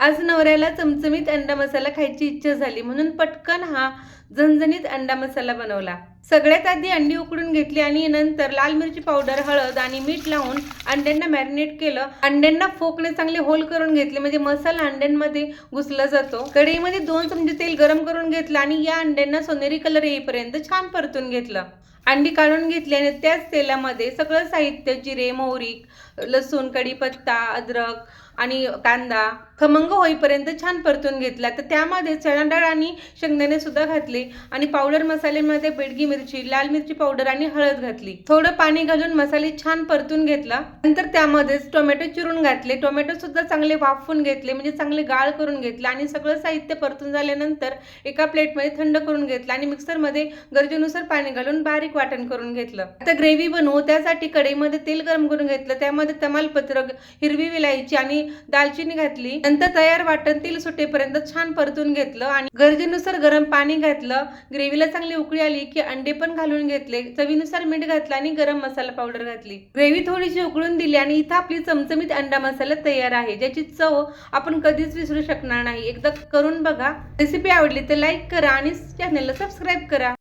आज नवऱ्याला चमचमीत अंडा मसाला खायची इच्छा झाली म्हणून पटकन हा झणझणीत अंडा मसाला बनवला। सगळ्यात आधी अंडी उकडून घेतली आणि नंतर लाल मिरची पावडर, हळद आणि मीठ लावून अंड्यांना मॅरिनेट केलं। अंड्यांना फोकने चांगले होल करून घेतले म्हणजे मसाला अंड्यांमध्ये घुसला जातो। कढईमध्ये 2 चमचे तेल गरम करून घेतलं आणि या अंड्यांना सोनेरी कलर येईपर्यंत छान परतून घेतलं। अंडी काढून घेतली आणि त्याच तेलामध्ये सगळं साहित्य जिरे, मोहरी, लसूण, कढीपत्ता, अद्रक आणि कांदा खमंग होईपर्यंत छान परतून घेतला। तर त्यामध्ये चणा डाळ आणि शेंगदाणे सुद्धा घातले आणि पावडर मसाल्यामध्ये बेडगी मिरची, लाल मिरची पावडर आणि हळद घातली। थोडं पाणी घालून मसाले छान परतून घेतला। नंतर त्यामध्ये टोमॅटो चिरून घातले। टोमॅटो सुद्धा चांगले वाफवून घेतले म्हणजे चांगले गाळ करून घेतले आणि सगळं साहित्य परतून झाल्यानंतर एका प्लेटमध्ये थंड करून घेतलं आणि मिक्सरमध्ये गरजेनुसार पाणी घालून बारीक वाटण करून घेतलं। आता ग्रेव्ही बनवू त्यासाठी कढईमध्ये तेल गरम करून घेतलं। त्यामध्ये तमालपत्र, हिरवी विलायची आणि दालचिनी घातली। नंतर तयार वाटण तेल सुटेपर्यंत छान परतून घेतलं आणि गरजेनुसार गरम पाणी घातलं। ग्रेव्हीला चांगली उकळी आली की अंडे पण घालून घेतले। चवीनुसार मीठ घातलं आणि गरम मसाला पावडर घातली। ग्रेव्ही थोडीशी उकळून दिली आणि इथं आपली चमचमीत अंडा मसाला तयार आहे, ज्याची चव आपण कधीच विसरू शकणार नाही। एकदा करून बघा। रेसिपी आवडली तर लाईक करा आणि चॅनलला सबस्क्राईब करा।